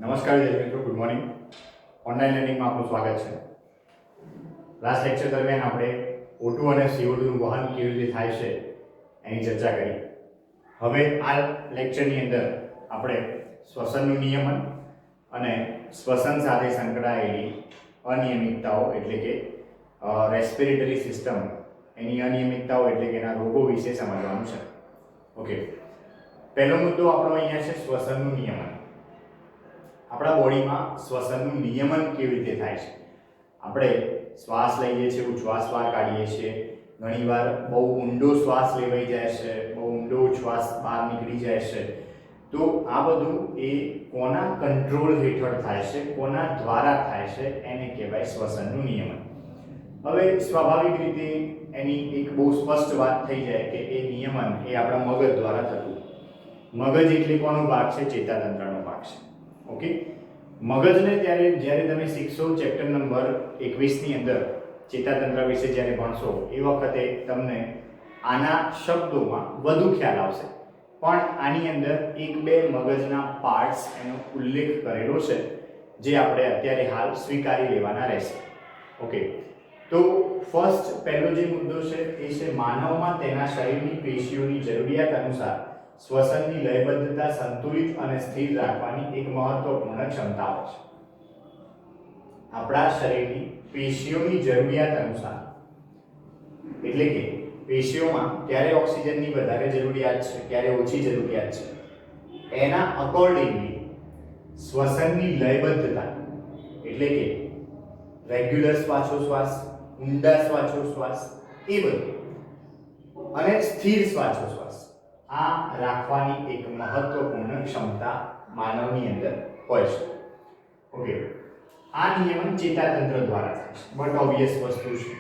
નમસ્કાર વિદ્યાર્થી મિત્રો, ગુડ મોર્નિંગ. ઓનલાઈન લર્નિંગમાં આપનું સ્વાગત છે. લાસ્ટ લેક્ચર દરમિયાન આપણે O2 અને CO2 નું વહન કેવી રીતે થાય છે એની ચર્ચા કરી. હવે આ લેક્ચરની અંદર આપણે શ્વસનનું નિયમન અને શ્વસન સાથે સંકળાયેલી અનિયમિતતાઓ એટલે કે રેસ્પિરેટરી સિસ્ટમ એની અનિયમિતતાઓ એટલે કે એના રોગો વિશે સમજવાનું છે. ઓકે, પહેલો મુદ્દો આપણો અહીંયા છે શ્વસનનું નિયમન. આપણા બોડીમાં શ્વસનનું નિયમન કેવી રીતે થાય છે? આપણે શ્વાસ લઈએ છીએ, ઉચ્છ્વાસ બહાર કાઢીએ છીએ, ઘણીવાર બહુ ઊંડો શ્વાસ લેવાઈ જાય છે, બહુ ઊંડો ઉચ્છ્વાસ બહાર નીકળી જાય છે. તો આ બધું એ કોના કંટ્રોલ હેઠળ થાય છે, કોના દ્વારા થાય છે, એને કહેવાય શ્વસનનું નિયમન. હવે સ્વાભાવિક રીતે એની એક બહુ સ્પષ્ટ વાત થઈ જાય કે એ નિયમન એ આપણા મગજ દ્વારા થતું. મગજ એટલે કોનો ભાગ છે? ચેતાતંત્રનો ભાગ છે. ઓકે, મગજને જ્યારે તમે શીખશો ચેપ્ટર નંબર 21 ની અંદર ચેતાતંત્ર વિશે જ્યારે ભણશો એ વખતે તમને આના શબ્દોમાં વધુ ખ્યાલ આવશે. પણ આની અંદર એક બે મગજના પાર્ટ્સ એનો ઉલ્લેખ કરેલો છે જે આપણે અત્યારે હાલ સ્વીકારી લેવાના રહેશે. ઓકે, તો ફર્સ્ટ પહેલો જે મુદ્દો છે એ છે માનવમાં તેના શરીરની પેશીઓની જરૂરિયાત અનુસાર શ્વસનની લયબદ્ધતા સંતુલિત અને સ્થિર રાખવાની એક મહત્વપૂર્ણ ક્ષમતા હોય છે. આપણા શરીરની પેશીઓની જરૂરિયાત અનુસાર એટલે કે પેશીઓમાં ક્યારે ઓક્સિજનની વધારે જરૂરિયાત છે, ક્યારે ઓછી જરૂરિયાત છે, એના અકોર્ડિંગલી શ્વસનની લયબદ્ધતા એટલે કે રેગ્યુલર શ્વાસોશ્વાસ, ઊંડા શ્વાસોશ્વાસ એ બધું અને સ્થિર શ્વાસોશ્વાસ આ રાખવાની એક મહત્વપૂર્ણ ક્ષમતા માનવની અંદર હોય છે. ઓકે, આ નિયમન ચેતાતંત્ર દ્વારા થાય છે, બટ ઓબ્વિયસ વસ્તુ છે,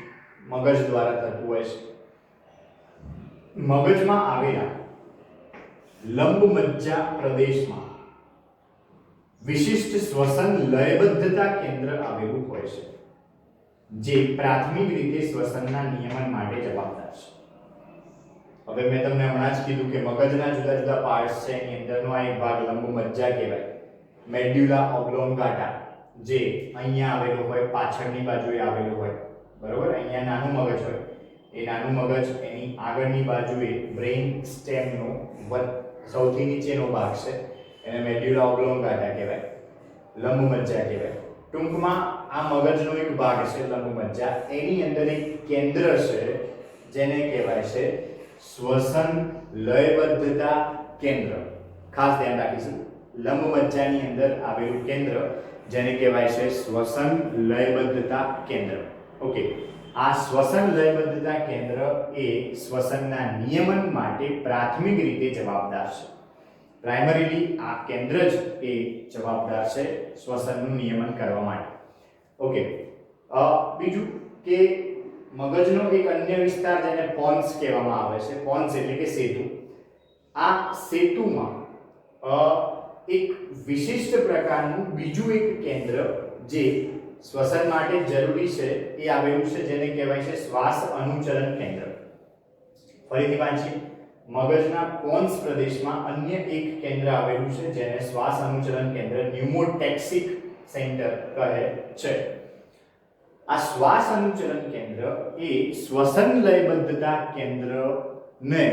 મગજ દ્વારા થતું હોય છે. મગજમાં આવેલા લંબમજ્જા પ્રદેશમાં વિશિષ્ટ શ્વસન લયબદ્ધતા કેન્દ્ર આવેલું હોય છે જે પ્રાથમિક રીતે શ્વસનના નિયમન માટે જવાબદાર છે. હવે મેં તમને હમણાં જ કીધું કે મગજના જુદા જુદા પાર્ટ્સ છે, એની અંદરનો આ એક ભાગ લંબમજ્જા કહેવાય, મેડ્યુલા ઓબ્લોન્ગાટા, જે અહીંયા આવેલો હોય, પાછળની બાજુએ આવેલો હોય, બરોબર. અહીંયા નાનું મગજ હોય, એ નાનું મગજ એની આગળની બાજુએ બ્રેઇન સ્ટેમનો સૌથી નીચેનો ભાગ છે, એને મેડ્યુલા ઓબ્લોન્ગાટા કહેવાય, લંબમજ્જા કહેવાય. ટૂંકમાં આ મગજનો એક ભાગ છે લંબમજ્જા, એની અંદર એક કેન્દ્ર છે જેને કહેવાય છે શ્વસન લયબદ્ધતા કેન્દ્ર. ખાસ ધ્યાન રાખીશું, લંબમજ્જાની અંદર આવેલું કેન્દ્ર જેને કહેવાય છે શ્વસન લયબદ્ધતા કેન્દ્ર. ઓકે, આ શ્વસન લયબદ્ધતા કેન્દ્ર એ શ્વસનના નિયમન માટે પ્રાથમિક રીતે જવાબદાર છે. પ્રાઇમરીલી આ કેન્દ્ર જ એ જવાબદાર છે શ્વસનનું નિયમન કરવા માટે. ઓકે, બીજું કે મગજનો એક અન્ય વિસ્તાર જેને પોન્સ કહેવામાં આવે છે, પોન્સ એટલે કે સેતુ. આ સેતુમાં એક વિશિષ્ટ પ્રકારનું બીજું એક કેન્દ્ર જે શ્વસન માટે જરૂરી છે એ આવેલું છે જેને કહેવાય છે શ્વાસ અનુચલન કેન્દ્ર. ફરીથી વાંચીએ, મગજના પોન્સ પ્રદેશમાં અન્ય એક કેન્દ્ર આવેલું છે જેને શ્વાસ અનુચલન કેન્દ્ર, ન્યુમોટેક્સિક સેન્ટર કહે છે. આ શ્વાસ અનુચલન કેન્દ્ર એ શ્વસન લયબદ્ધતા કેન્દ્રને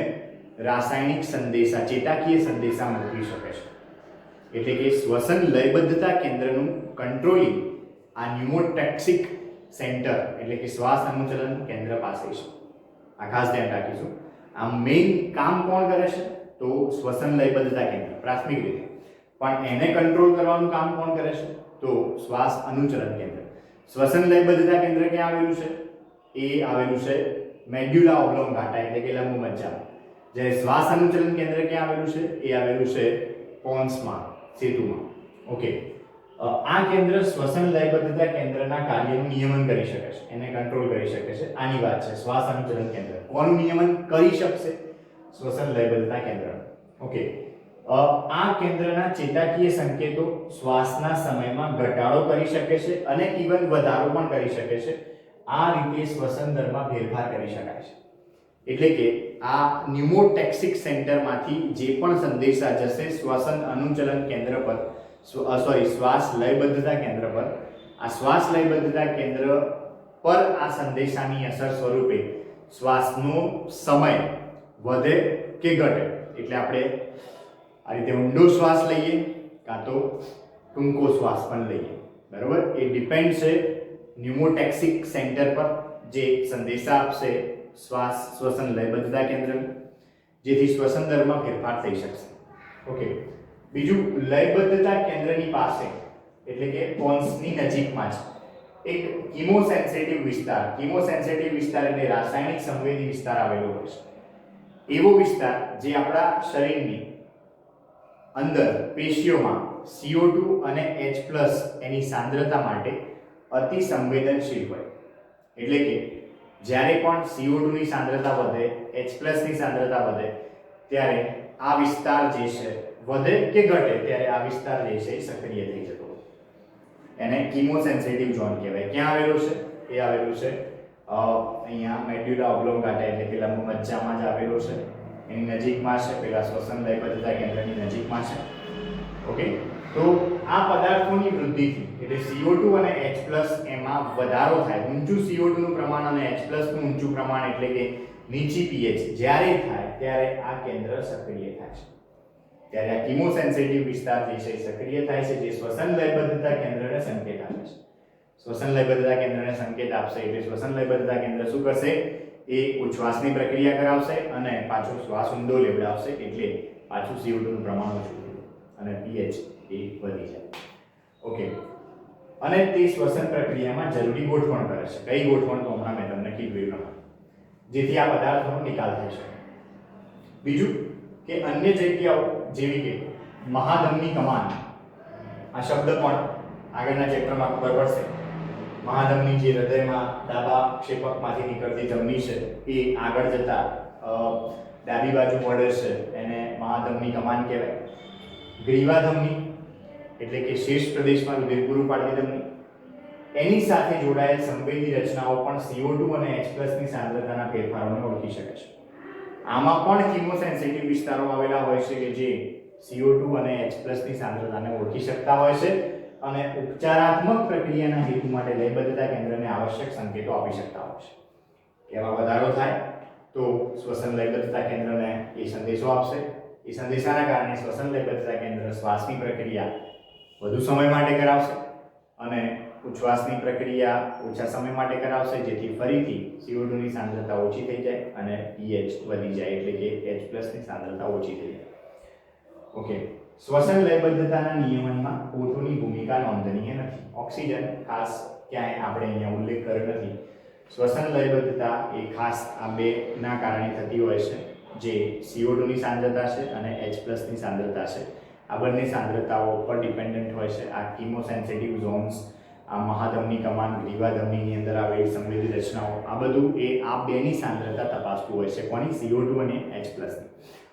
રાસાયણિક સંદેશા, ચેતાકીય સંદેશા મોકલી શકે છે. એટલે કે શ્વસન લયબદ્ધતા કેન્દ્રનું કંટ્રોલિંગ આ ન્યુમોટેક્સિક સેન્ટર એટલે કે શ્વાસ અનુચલન કેન્દ્ર પાસે છે. આ ખાસ ધ્યાન રાખીશું. આ મેઇન કામ કોણ કરે છે? તો શ્વસન લયબદ્ધતા કેન્દ્ર પ્રાથમિક રીતે, પણ એને કંટ્રોલ કરવાનું કામ કોણ કરે છે? તો શ્વાસ અનુચલન કેન્દ્ર. શ્વસન લયબદ્ધતા કેન્દ્ર ક્યાં આવેલું છે? એ આવેલું છે મેડ્યુલા ઓબ્લોન્ગાટા એટલે કે લંબમજ્જા. જ્યારે શ્વાસ અનુચલન કેન્દ્ર ક્યાં આવેલું છે? એ આવેલું છે પોન્સમાં, સેતુમાં. ઓકે, આ કેન્દ્ર શ્વસન લયબદ્ધતા કેન્દ્રના કાર્યનું નિયમન કરી શકે છે, એને કંટ્રોલ કરી શકે છે. આની વાત છે શ્વાસ અનુચલન કેન્દ્ર. કોનું નિયમન કરી શકશે? શ્વસન લયબદ્ધતા કેન્દ્ર. ઓકે, આ કેન્દ્રના ચેતાકીય સંકેતો શ્વાસના સમયમાં ઘટાડો કરી શકે છે અને ઇવન વધારો પણ કરી શકે છે. આ રીતે શ્વસન દરમાં ફેરફાર કરી શકાય છે. એટલે કે આ ન્યુમોટેક્સિક સેન્ટરમાંથી જે પણ સંદેશા જશે શ્વસન અનુચલન કેન્દ્ર પર, શ્વાસ લયબદ્ધતા કેન્દ્ર પર, આ શ્વાસ લયબદ્ધતા કેન્દ્ર પર આ સંદેશાની અસર સ્વરૂપે શ્વાસનો સમય વધે કે ઘટે, એટલે આપણે આ રીતે ઊંડો શ્વાસ લઈએ કાં તો ટૂંકો શ્વાસ પણ લઈએ, બરાબર. એ ડિપેન્ડ છે ન્યુમોટેક્સિક સેન્ટર પર, જે સંદેશા આપશે શ્વસન લયબદ્ધતા કેન્દ્ર, જેથી શ્વસન દરમાં ફેરફાર થઈ શકશે. ઓકે, બીજું, લયબદ્ધતા કેન્દ્રની પાસે એટલે કે પોન્સની નજીકમાં જ એક કીમોસેન્સિટિવ વિસ્તાર એટલે રાસાયણિક સંવેદી વિસ્તાર આવેલો હોય છે. એવો વિસ્તાર જે આપણા શરીરની અંદર પેશીઓમાં CO2 અને H+ એની સાંદ્રતા માટે અતિ સંવેદનશીલ હોય. એટલે કે જ્યારે પણ CO2 ની સાંદ્રતા વધે, H+ ની સાંદ્રતા વધે, ત્યારે આ વિસ્તાર જે છે વધે કે ઘટે, ત્યારે આ વિસ્તાર જે છે સક્રિય થઈ જતો હોય. એને કીમોસેન્સિટિવ ઝોન કહેવાય. ક્યાં આવેલું છે? એ આવેલું છે અહીંયા મેડ્યુલા ઓબ્લોંગાટા એટલે કે લંબ મજ્જામાં જ આવેલું છે. એની નજીકમાં છે, પેલા શ્વસન લયબદ્ધતા કેન્દ્રની નજીકમાં છે. ઓકે, તો આ પદાર્થોની વૃદ્ધિથી એટલે CO2 અને H+ એમાં વધારો થાય. ઊંચું CO2 નું પ્રમાણ અને H+ નું ઊંચું પ્રમાણ એટલે કે નીચી pH જ્યારે થાય ત્યારે આ કેન્દ્ર સક્રિય થાય છે. ત્યારે આ કીમોસેન્સિટિવ વિસ્તાર જે છે સક્રિય થાય છે, જે શ્વસન લયબદ્ધતા કેન્દ્રને સંકેત આપે છે. શ્વસન લયબદ્ધતા કેન્દ્રને સંકેત આપશે એટલે શ્વસન લયબદ્ધતા કેન્દ્ર શું કરશે? એ ઉચ્છ્વાસની પ્રક્રિયા કરાવશે અને પાછો શ્વાસ ઊંડો લેવડાવશે, એટલે પાછું CO2 નું પ્રમાણ ઓછું થયું અને pH એ વધી જાય. ઓકે, અને તે શ્વસન પ્રક્રિયામાં જરૂરી ગોઠવણ કરે છે. કઈ ગોઠવણ? તો હમણાં મેં તમને કીધું એ પ્રમાણે, જેથી આ પદાર્થોનો નિકાલ થઈ શકે. બીજું કે અન્ય જગ્યાઓ જેવી કે મહાધમની કમાન, આ શબ્દ પણ આગળના ચેપ્ટરમાં ખબર પડશે. મહાધમની જે હૃદયમાં ડાબા ક્ષેપકમાંથી નીકળતી ધમની છે, એ આગળ જતા ડાબી બાજુ મળે છે, એને મહાધમની કમાન કહેવાય. ગ્રીવા ધમની એટલે કે શીર્ષ પ્રદેશમાં રુધિર પૂરું પાડતી ધમની, એની સાથે જોડાયેલ સંવેદી રચનાઓ પણ CO2 અને H+ ની સાંદ્રતાના ફેરફારોને ઓળખી શકે છે. આમાં પણ કીમોસેન્સિટિવ વિસ્તારો આવેલા હોય છે કે જે CO2 અને H+ ની સાંદ્રતાને ઓળખી શકતા હોય છે અને ઉપચારાત્મક પ્રક્રિયાના હેતુ માટે લયબદ્ધતા કેન્દ્રને આવશ્યક સંકેતો આપી શકતા હોય છે. એમાં વધારો થાય તો શ્વસન લયબદ્ધતા કેન્દ્રને એ સંદેશો આપશે. એ સંદેશાના કારણે શ્વસન લયબદ્ધતા કેન્દ્ર શ્વાસની પ્રક્રિયા વધુ સમય માટે કરાવશે અને ઉચ્છ્વાસની પ્રક્રિયા ઓછા સમય માટે કરાવશે, જેથી ફરીથી CO2 ની સાંદ્રતા ઓછી થઈ જાય અને pH વધી જાય, એટલે કે H+ ની સાંદ્રતા ઓછી થઈ જાય. ઓકે, શ્વસન લયબદ્ધતાના નિયમનમાં O2 ની ભૂમિકા નોંધનીય નથી. ઓક્સિજન ખાસ ક્યાંય આપણે અહીંયા ઉલ્લેખ કર્યો નથી. શ્વસન લયબદ્ધતા એ ખાસ આ બે ના કારણે થતી હોય છે, જે CO2 ની સાંદ્રતા છે અને H+ ની સાંદ્રતા છે. આ બંને સાંદ્રતાઓ પર ડિપેન્ડન્ટ હોય છે. આ કીમોસેન્સિટિવ ઝોન્સ, આ મહાધમની કમાન, ગ્રીવા ધમનીની અંદર આવેલી સંવેદી રચનાઓ, આ બધું એ આ બેની સાંદ્રતા તપાસતું હોય છે. કોની? CO2 અને H+.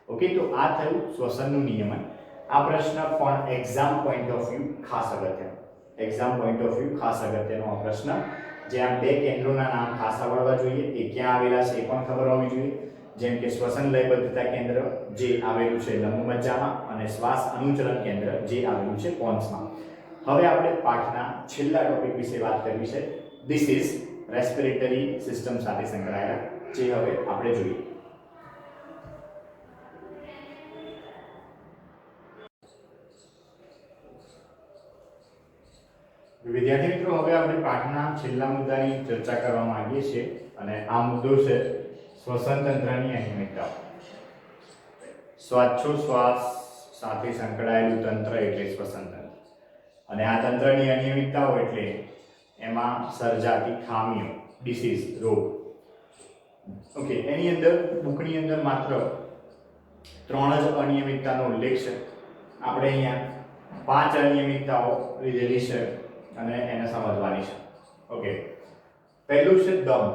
ઓકે, તો આ થયું શ્વસનનું નિયમન. આ પ્રશ્ન પણ એક્ઝામ પોઈન્ટ ઓફ વ્યૂ ખાસ અગત્યનો આ પ્રશ્ન, જ્યાં બે કેન્દ્રોના નામ ખાસ આવડવા જોઈએ, એ ક્યાં આવેલા છે એ પણ ખબર હોવી જોઈએ. જેમ કે શ્વસન લયબદ્ધતા કેન્દ્ર જે આવેલું છે લંબ મજ્જામાં અને શ્વાસ અનુચલન કેન્દ્ર જે આવેલું છે પોન્સમાં. હવે આપણે પાઠના છેલ્લા ટોપિક વિશે વાત કરવી છે. ધીસ ઇઝ રેસ્પિરેટરી સિસ્ટમ સાથે સંકળાયેલા, જે હવે આપણે જોઈએ. વિદ્યાર્થી મિત્રો, હવે આપણે પાઠના છેલ્લા મુદ્દાની ચર્ચા કરવા માંગીએ છીએ અને આ મુદ્દો છે શ્વસન તંત્રની અનિયમિતતા. શ્વાસોચ્છ્વાસ સાથે સંકળાયેલું તંત્ર એટલે શ્વસન તંત્ર, અને આ તંત્રની અનિયમિતતાઓ એટલે એમાં સર્જાતી ખામીઓ, ડિસીઝ, રોગ. ઓકે, એની અંદર બુકની અંદર માત્ર 3 જ અનિયમિતતાનો ઉલ્લેખ છે. આપણે અહીંયા 5 અનિયમિતતાઓ લીધેલી છે અને એને સમજવાની છે. ઓકે, પહેલું છે દમ.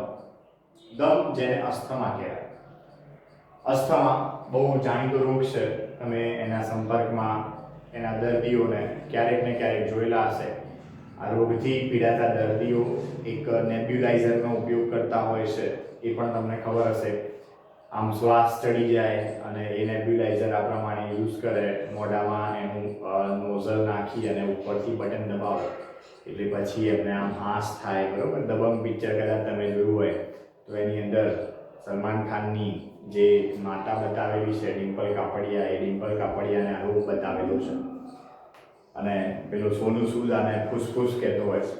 જેને અસ્થમા કહેવાય. અસ્થમા બહુ જાણીતો રોગ છે. તમે એના સંપર્કમાં એના દર્દીઓને ક્યારેક ને ક્યારેક જોયેલા હશે. આ રોગથી પીડાતા દર્દીઓ એક નેબ્યુલાઇઝરનો ઉપયોગ કરતા હોય છે, એ પણ તમને ખબર હશે. આમ શ્વાસ ચડી જાય અને એ નેબ્યુલાઇઝર આ પ્રમાણે યુઝ કરે, મોઢામાં એનું નોઝલ નાખી અને ઉપરથી બટન દબાવે એટલે પછી એમને આમ હાશ થાય, બરોબર. દબંગ પિક્ચર કદાચ તમે જોયું હોય તો એની અંદર સલમાન ખાનની જે માતા બતાવેલી છે ડિમ્પલ કાપડિયા, એ ડિમ્પલ કાપડિયાને આ રોગ બતાવેલો છે અને પેલો સોનુ સૂદ આને ફૂસફૂસ કહેતો હોય છે,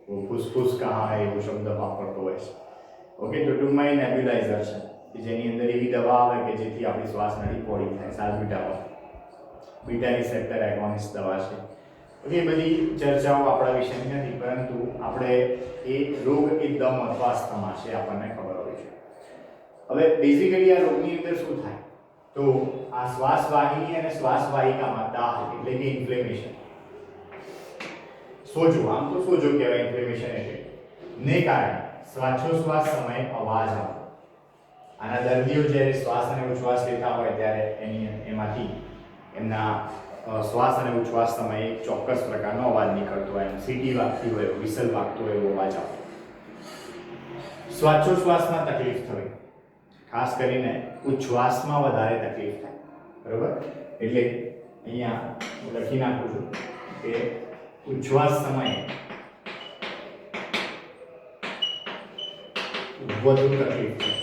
वो फुसफुस कहाँ है એવો શબ્દ વાપરતો હોય છે. ઓકે, તો ટૂંકમાં એ નેબ્યુલાઇઝર છે કે જેની અંદર એવી દવા આવે કે જેથી આપણી શ્વાસ નળી પહોળી થાય. સાલ્બ્યુટામોલ બીટા રિસેપ્ટર એગોનિસ્ટ દવા છે. ઓકે, એ બધી ચર્ચાઓ આપણા વિષયની નથી, પરંતુ આપણે એ રોગ એ દમ અથવા અસ્થમા છે આપણને ખબર હોય છે. હવે બેઝિકલી આ રોગની અંદર શું થાય તો આ શ્વાસ વાહિની અને શ્વાસ વાહિકામાં દાહ એટલે કે ઇન્ફ્લેમેશન, સોજો, આમ તો સોજો કહેવાય ઇન્ફ્લેમેશન એટલે, ને કારણે શ્વાસોશ્વાસ સમયે અવાજ આવે. આના દર્દીઓ જ્યારે શ્વાસ અને ઉચ્છ્વાસ લેતા હોય ત્યારે એમાંથી એમના શ્વાસ અને ઉચ્છ્વાસ સમયે એક ચોક્કસ પ્રકારનો અવાજ નીકળતો હોય, સીટી વાગતી હોય, વિસલ વાગતો હોય એવો અવાજ આવે. શ્વાસોશ્વાસમાં તકલીફ થવી, ખાસ કરીને ઉચ્છ્વાસમાં વધારે તકલીફ થાય, બરોબર. એટલે અહીંયા હું લખી નાખું છું કે ઉચ્છ્વાસ સમયે વધુ તકલીફ થાય,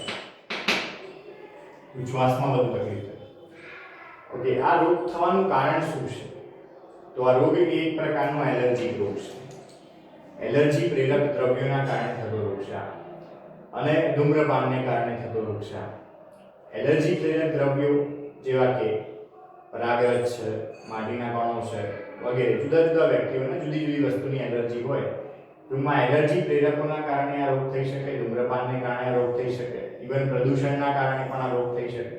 ઉચ્છ્વાસમાં વધુ તકલીફ થાય. ઓકે, આ રોગ થવાનું કારણ શું છે તો આ રોગ એક પ્રકારનો એલર્જી રોગ છે. એલર્જી પ્રેરક દ્રવ્યોના કારણે થતો રોગ છે અને ધૂમ્રપાનને કારણે થતો રોગ છે. એલર્જી પ્રેરક દ્રવ્યો જેવા કે પરાગરજ છે, માટીના કણો છે વગેરે જુદા જુદા વ્યક્તિઓને જુદી જુદી વસ્તુની એલર્જી હોય. ટૂંકમાં એલર્જી પ્રેરકોના કારણે આ રોગ થઈ શકે, ધૂમ્રપાનને કારણે આ રોગ થઈ શકે, ઇવન પ્રદૂષણના કારણે પણ આ રોગ થઈ શકે.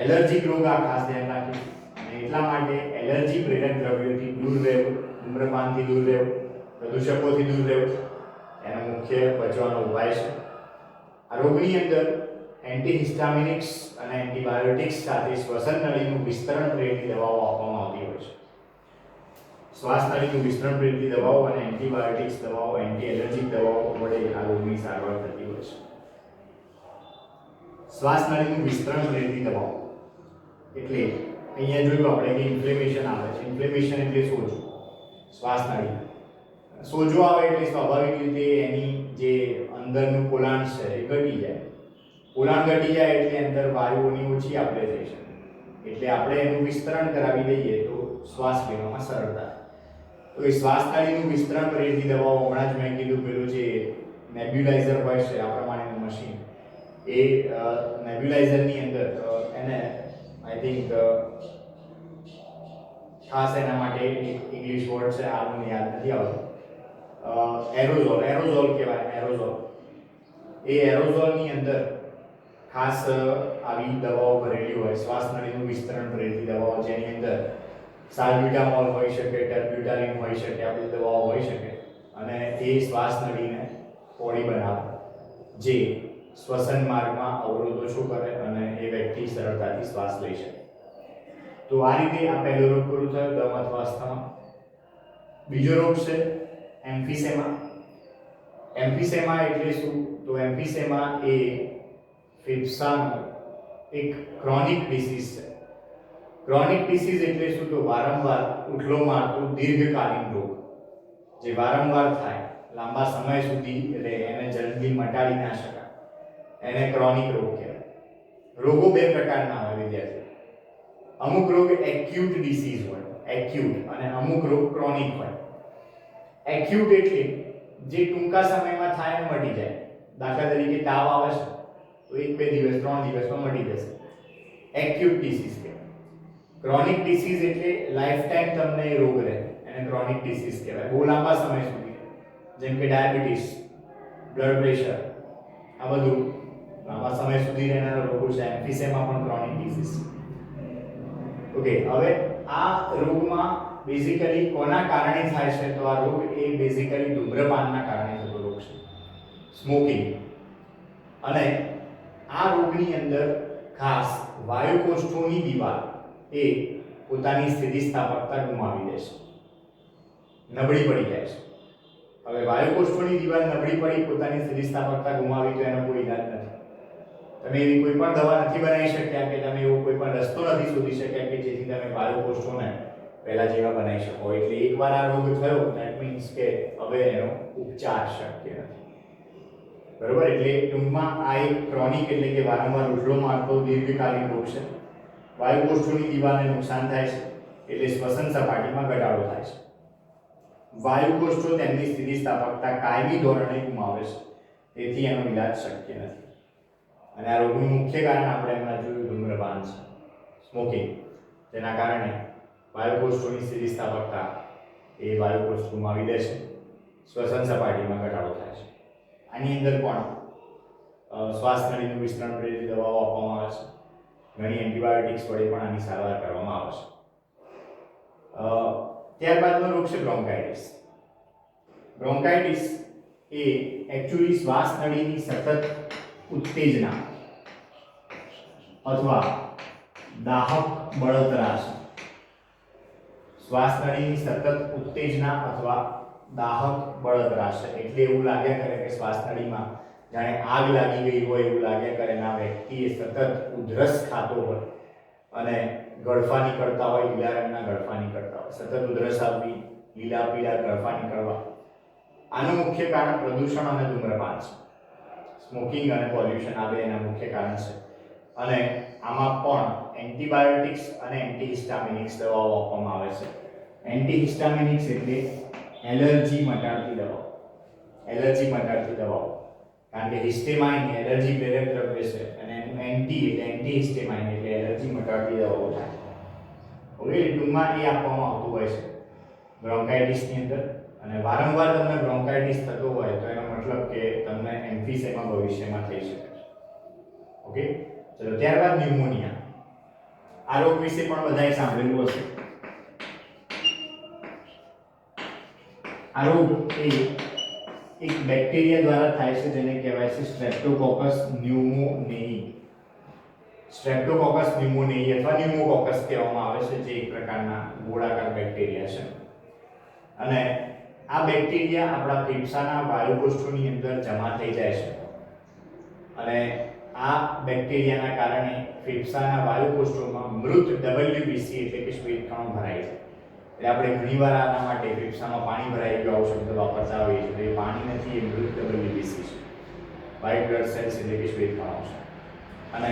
એલર્જીક રોગ આ ખાસ ધ્યાન રાખીશું અને એટલા માટે એલર્જી પ્રેરક દ્રવ્યોથી દૂર રહેવું, ધૂમ્રપાનથી દૂર રહેવું, પ્રદૂષકોથી દૂર રહેવું એનો મુખ્ય બચવાનો ઉપાય છે. આ રોગની અંદર એન્ટીહિસ્ટામિનિક્સ અને એન્ટીબાયોટિક્સ સાથે શ્વસન નળીનું વિસ્તરણ પ્રેરતી દવાઓ આપવામાં આવતી હોય છે. શ્વાસ નળીનું વિસ્તરણ પ્રેરતી દવાઓ અને એન્ટીબાયોટિક્સ દવાઓ, એન્ટી એલર્જીક દવાઓ વડે આ રોગની સારવાર થતી હોય છે. શ્વાસ નળીનું વિસ્તરણ પ્રેરતી દવાઓ એટલે અહીંયા જોયું આપણે કે ઇન્ફ્લેમેશન આવે છે. ઇન્ફ્લેમેશન એટલે સોજો, શ્વાસ નળી સોજો આવે એટલે સ્વાભાવિક રીતે એની જે અંદરનું પોલાણ છે એ ઘટી જાય. પોલાણ ઘટી જાય એટલે અંદર વાયુઓની ઓછી આપણે થઈ શકે, એટલે આપણે એનું વિસ્તરણ કરાવી દઈએ તો શ્વાસ લેવામાં સરળતા. તો એ શ્વાસ નળીનું વિસ્તરણ પ્રેરતી દવાઓ હમણાં જ મેં કીધું પેલું જે નેબ્યુલાઇઝર હોય છે આ પ્રમાણેનું મશીન, એ નેબ્યુલાઇઝરની અંદર એને આઈ થિંક ખાસ એના માટે એક ઇંગ્લિશ વર્ડ છે, આ મને યાદ નથી આવતો, એરોઝોલ કહેવાય, એરોઝોલ. એ એરોઝોલની અંદર ખાસ આવી દવાઓ ભરેલી હોય, શ્વાસ નળીનું વિસ્તરણ પ્રેરતી દવાઓ, જેની અંદર સાલ્બ્યુટામોલ હોઈ શકે, ટર્બ્યુટાલિન હોઈ શકે, આ બધી દવાઓ હોઈ શકે અને એ શ્વાસ નળીને પહોળી બનાવે, જે શ્વસન માર્ગમાં અવરોધ ઓછો કરે અને એ વ્યક્તિ સરળતાથી શ્વાસ લઈ શકે. તો આ રીતે આ પહેલો રોગ પૂરો થયો, દમ અથવા અસ્થમા. બીજો રોગ છે એમ્ફીસેમા. એમ્ફીસેમા એટલે શું તો એમ્ફીસેમા એ ફેફસાનો એક ક્રોનિક ડિસીઝ છે. ક્રોનિક ડિસીઝ એટલે શું તો વારંવાર ઉથલો મારતો દીર્ઘકાલીન રોગ, જે વારંવાર થાય, લાંબા સમય સુધી રહે, એને જલ્દી મટાડી ના શકાય, એને ક્રોનિક રોગ કહેવાય. રોગો બે પ્રકારના હોય વિદ્યાર્થીઓ. અમુક રોગ એક્યુટ ડિસીઝ હોય, એક્યુટ, અને અમુક રોગ ક્રોનિક હોય. એક્યુટ એટલે જે ટૂંકા સમયમાં થાય અને મટી જાય. દાખલા તરીકે તાવ આવે છે તો 1-2 દિવસ 3 દિવસમાં મટી જશે, એક્યુટ ડિસીઝ કહેવાય. ક્રોનિક ડિસીઝ એટલે લાઈફ ટાઈમ તમને એ રોગ રહે, એને ક્રોનિક ડિસીઝ કહેવાય, બહુ લાંબા સમય સુધી, જેમ કે ડાયાબિટીસ, બ્લડ પ્રેશર, આ બધું લાંબા સમય સુધી રહેનારા રોગો છે. એમ્ફીસેમા પણ ક્રોનિક ડિસીઝ. ઓકે, હવે આ રોગમાં બેઝિકલી કોના કારણે થાય છે તો આ રોગ એ બેઝિકલી ધૂમ્રપાનના કારણે થતો રોગ છે, સ્મોકિંગ. અને આ રોગની અંદર ખાસ વાયુકોષ્ઠોની દિવાલ એ પોતાની સ્થિતિસ્થાપકતા ગુમાવી દે છે, નબળી પડી જાય છે. હવે વાયુકોષ્ઠોની દિવાલ નબળી પડી, પોતાની સ્થિતિસ્થાપકતા ગુમાવી તો એનો કોઈ ઈલાજ નથી. તમે એવી કોઈ પણ દવા નથી બનાવી શક્યા કે તમે એવો કોઈ પણ રસ્તો નથી શોધી શક્યા કે જેથી તમે વાયુકોષોને પહેલા જેવા બનાવી શકો. એટલે એકવાર આ રોગ થયો ધેટ મીન્સ કે હવે એનો ઉપચાર શક્ય નથી. બરોબર. એટલે ટૂંકમાં આ એક ક્રોનિક એટલે કે વારંવાર ઉથલો મારતો દીર્ઘકાલીન રોગ છે. વાયુકોષોની દિવાલને નુકસાન થાય છે એટલે શ્વસન સપાટીમાં ઘટાડો થાય છે. વાયુકોષો તેમની સ્થિતિસ્થાપકતા કાયમી ધોરણે ગુમાવે છે, તેથી એનો ઈલાજ શક્ય નથી. અને આ રોગનું મુખ્ય કારણ આપણે હમણાં જોયું ધૂમ્રપાન છે, સ્મોકિંગ, જેના કારણે વાયુકોષોની સ્થિતિસ્થાપકતા એ વાયુકોષ ગુમાવી દે છે, શ્વસન સપાટીમાં ઘટાડો થાય છે. આની અંદર પણ શ્વાસ નળીનું વિસ્તરણ પ્રેરિત દવાઓ આપવામાં આવે છે. ઘણી એન્ટીબાયોટિક્સ વડે પણ આની સારવાર કરવામાં આવે છે. ત્યારબાદનો રોગ છે બ્રોન્કાઇટિસ. બ્રોન્કાઇટિસ એ એકચ્યુઅલી શ્વાસ નળીની સતત ઉત્તેજના અથવા દાહક બળતરા છે. શ્વાસ નળીની સતત ઉત્તેજના અથવા દાહક બળતરા છે. એટલે એવું લાગ્યા કરે કે શ્વાસ નળીમાં જાણે આગ લાગી ગઈ હોય એવું લાગ્યા કરે. ના વ્યક્તિએ સતત ઉધરસ ખાતો હોય અને ગળફા નીકળતા હોય, લીલા રંગના ગળફા નીકળતા હોય, સતત ઉધરસ આવવી, લીલા પીળા ગળફા નીકળવા. આનું મુખ્ય કારણ પ્રદૂષણ અને ધૂમ્રપાન છે. સ્મોકિંગ અને પોલ્યુશન આ બે એના મુખ્ય કારણ છે. અને આમાં પણ એન્ટીબાયોટિક્સ અને એન્ટીહિસ્ટામિનિક્સ દવાઓ આપવામાં આવે છે. એન્ટીહિસ્ટામિનિક્સ એટલે એલર્જી મટાડતી દવાઓ. એલર્જી મટાડતી દવાઓ, કારણ કે હિસ્ટેમાઇન એલર્જી પ્રેરક દ્રવ્ય છે અને એનું એન્ટી એટલે એન્ટીહિસ્ટેમાઇન એટલે એલર્જી મટાડતી દવાઓ થાય. ઓકે, ટૂંકમાં એ આપવામાં આવતું હોય છે બ્રોન્કાઇટિસની અંદર. અને વારંવાર તમને બ્રોન્કાઇટિસ થતો હોય તો એનો મતલબ કે તમને એમ્ફીસેમા ભવિષ્યમાં થઈ શકે છે. ઓકે, ચલો ત્યારબાદ ન્યુમોનિયા. આ રોગ વિશે પણ બધાએ સાંભળેલું હશે. આ રોગ એ એક બેક્ટેરિયા દ્વારા થાય છે જેને કહેવાય છે સ્ટ્રેપ્ટોકોકસ ન્યુમોનિયાઈ. સ્ટ્રેપ્ટોકોકસ ન્યુમોનિયાઈ અથવા ન્યુમોકોકસ કહેવામાં આવે છે, જે એક પ્રકારના ગોળાકાર બેક્ટેરિયા છે. અને આ બેક્ટેરિયા આપણા ફેફસાના વાયુકોષોની અંદર જમા થઈ જાય છે. અને આ બેક્ટેરિયાના કારણે ફેફસાના વાયુકોષોમાં મૃત WBC એટલે કે શ્વેતકણો ભરાય છે. એટલે આપણે ઘણીવાર આના માટે ફેફસામાં પાણી ભરાઈ ગયું આવો શબ્દ વાપરતા હોઈએ છીએ. તો એ પાણી નથી, એ મૃત WBC છે, વ્હાઇટ બ્લડ સેલ્સ એટલે કે શ્વેતકણો છે. અને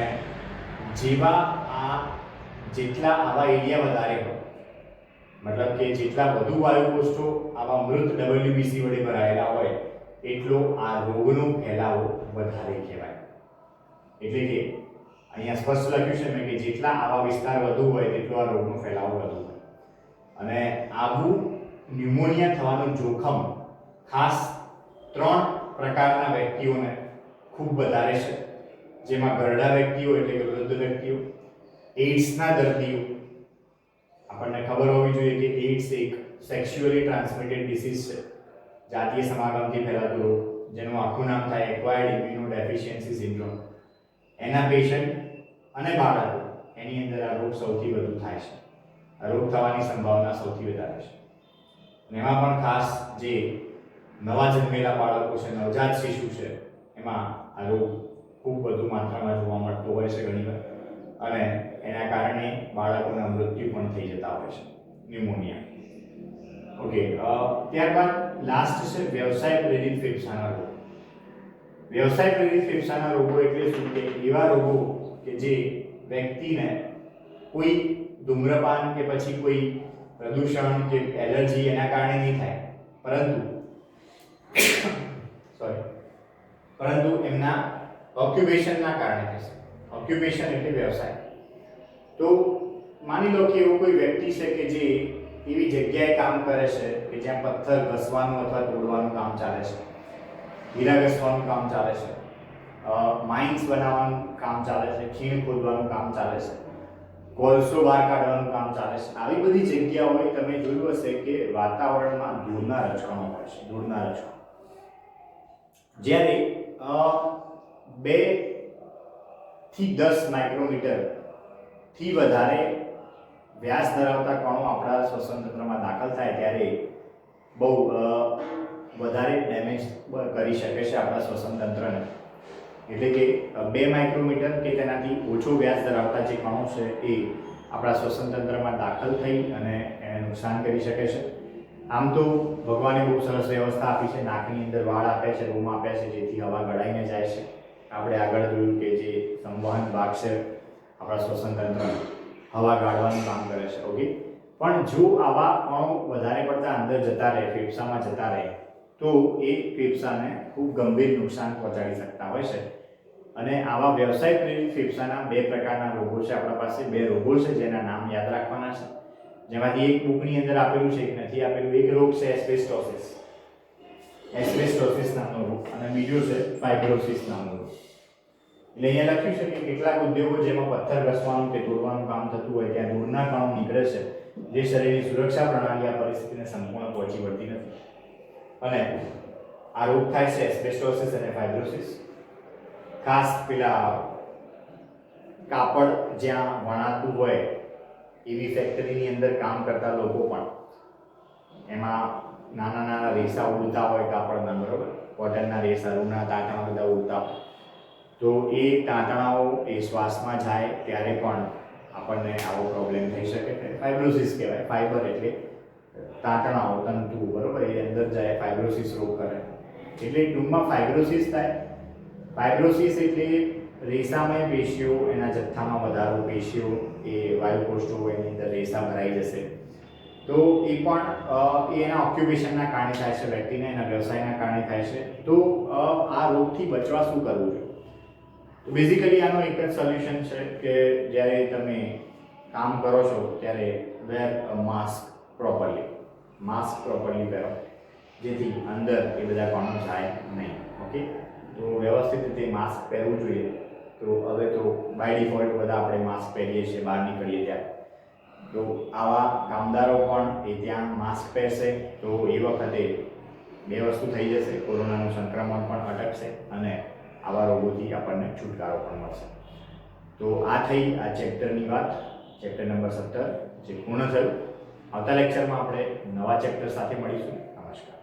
જેટલા આવા એરિયા વધારે હોય, મતલબ કે જેટલા વધુ વાયુકોષો આવા મૃત WBC વડે ભરાયેલા હોય એટલો આ રોગનો ફેલાવો વધારે કહેવાય. એટલે કે અહીંયા સ્પષ્ટ લખ્યું છે મેં કે જેટલા આવા વિસ્તાર વધુ હોય તેટલો આ રોગનો ફેલાવો વધુ હોય. અને આવું ન્યુમોનિયા થવાનું જોખમ ખાસ 3 પ્રકારના વ્યક્તિઓને ખૂબ વધારે છે, જેમાં ઘરડા વ્યક્તિઓ એટલે કે વૃદ્ધ વ્યક્તિઓ, એઇડ્સના દર્દીઓ. આપણને ખબર હોવી જોઈએ કે એઇડ્સ એક સેક્સ્યુઅલી ટ્રાન્સમિટેડ ડિસીઝ છે, જાતીય સમાગમથી ફેલાતો રોગ, જેનું આખું નામ થાય એક્વાયર્ડ ઇમ્યુનોડેફિશિયન્સી સિન્ડ્રોમ. એના પેશન્ટ અને બાળકો એની અંદર આ રોગ સૌથી વધુ થાય છે. આ રોગ થવાની સંભાવના સૌથી વધારે છે. અને એમાં પણ ખાસ જે નવા જન્મેલા બાળકો છે, નવજાત શિશુ છે, એમાં આ રોગ ખૂબ વધુ માત્રામાં જોવા મળતો હોય છે ઘણીવાર. અને એના કારણે બાળકોના મૃત્યુ પણ થઈ જતા હોય છે, ન્યુમોનિયા. ઓકે, ત્યારબાદ લાસ્ટ છે વ્યવસાય પ્રેરિત ફેફસાના રોગો. વ્યવસાય પ્રેરિત ફેફસાના રોગો એટલે શું? કે એવા રોગો કે જે વ્યક્તિને કોઈ ધૂમ્રપાન કે પછી કોઈ પ્રદૂષણ કે એલર્જી એના કારણે નહીં થાય, પરંતુ એમના ઓક્યુપેશનના કારણે થશે. ઓક્યુપેશન એટલે વ્યવસાય. તો માની લો કે એવો કોઈ વ્યક્તિ છે કે જે એવી જગ્યાએ કામ કરે છે કે જ્યાં પથ્થર ઘસવાનું અથવા તોડવાનું કામ ચાલે છે, હીરા ઘસવાનું કામ ચાલે છે, માઇન્સ બનાવવાનું કામ ચાલે છે, ખીણ ખોદવાનું કામ ચાલે છે, કોલસો બહાર કાઢવાનું કામ ચાલે છે. આવી બધી જગ્યાઓએ તમે જોયું હશે કે વાતાવરણમાં ધૂળના રજકણો હોય છે, ધૂળના રજકણો. જ્યારે 2 થી 10 માઇક્રોમીટર થી વધારે વ્યાસ ધરાવતા કણો આપણા શ્વસન તંત્રમાં દાખલ થાય ત્યારે બહુ વધારે ડેમેજ કરી શકે છે આપણા શ્વસન તંત્રને. એટલે કે 2 માઇક્રોમીટર કે તેનાથી ઓછો વ્યાસ ધરાવતા જે કણો છે એ આપણા શ્વસન તંત્રમાં દાખલ થઈ અને એને નુકસાન કરી શકે છે. આમ તો ભગવાને બહુ સરસ વ્યવસ્થા આપી છે, નાકની અંદર વાળ આપે છે, રૂમ આપે છે, જેથી હવા ગળાઈને જાય છે. આપણે આગળ જોયું કે જે સંવહન ભાગ છે આપણા શ્વસન તંત્ર હવા ગાળવાનું કામ કરે છે. ઓકે, પણ જો આવા કણો વધારે પડતા અંદર જતા રહે, ફેફસામાં જતા રહે, તો એ ફેફસાને ખૂબ ગંભીર નુકસાન પહોંચાડી શકતા હોય છે. અને આવા વ્યવસાય પ્રેરિત ફેફસાના 2 પ્રકારના રોગો છે આપણા પાસે. 2 રોગો છે જેના નામ યાદ રાખવાના છે, જેમાંથી એક બુકની અંદર આપેલું છે, એક નથી આપેલું. એક રોગ છે એસ્બેસ્ટોસિસ, એસ્બેસ્ટોસિસ નામનો રોગ, અને બીજો છે ફાઇબ્રોસિસ નામનો રોગ. એટલે અહીંયા લખ્યું છે કે કેટલાક ઉદ્યોગો જેમાં પથ્થર ઘસવાનું કે તોડવાનું કામ થતું હોય ત્યાં ધૂળના કણો નીકળે છે, જે શરીરની સુરક્ષા પ્રણાલી આ પરિસ્થિતિને સંપૂર્ણ પહોંચી વળતી નથી. અને આ રોગ થાય છે એસ્બેસ્ટોસિસ અને ફાઇબ્રોસિસ. ખાસ પેલા કાપડ જ્યાં વણાતું હોય એવી ફેક્ટરીની અંદર કામ કરતા લોકો પણ, એમાં નાના નાના રેસા ઉડતા હોય કાપડના, બરોબર, કોટનના રેસા, રૂના તાંતણા બધા ઉડતા હોય, તો એ તાંતણાઓ એ શ્વાસમાં જાય ત્યારે પણ આપણને આવો પ્રોબ્લેમ થઈ શકે. ફાઇબ્રોસિસ કહેવાય. ફાઇબર એટલે તાંતણાઓ, તંતુ, બરોબર, એ અંદર જાય, ફાઇબ્રોસિસ રોગ કરે. એટલે ટૂંકમાં ફાઇબ્રોસિસ થાય. ફાઇબ્રોસિસ એટલે રેસામય પેશીઓ, એના જથ્થામાં વધારો, પેશીઓ એ વાયુકોષ્ઠો એની અંદર રેસા ભરાઈ જશે. તો એ પણ એના ઓક્યુપેશનના કારણે થાય છે, વ્યક્તિને એના વ્યવસાયના કારણે થાય છે. તો આ રોગથી બચવા શું કરવું જોઈએ? તો બેઝિકલી આનો એક જ સોલ્યુશન છે કે જ્યારે તમે કામ કરો છો ત્યારે વેર a mask properly. Mask properly પહેરો, જેથી અંદર એ બધા કણો જાય નહીં. ઓકે, તો વ્યવસ્થિત રીતે માસ્ક પહેરવું જોઈએ. તો હવે તો બાય ડિફોલ્ટ બધા આપણે માસ્ક પહેરીએ છીએ બહાર નીકળીએ ત્યારે. તો આવા કામદારો પણ એ ત્યાં માસ્ક પહેરશે તો એ વખતે 2 વસ્તુ થઈ જશે: કોરોનાનું સંક્રમણ પણ અટકશે અને આવા રોગોથી આપણને છુટકારો પણ મળશે. તો આ થઈ આ ચેપ્ટરની વાત, ચેપ્ટર નંબર 17 જે પૂર્ણ થયું. આવતા લેક્ચરમાં આપણે નવા ચેપ્ટર સાથે મળીશું. નમસ્કાર.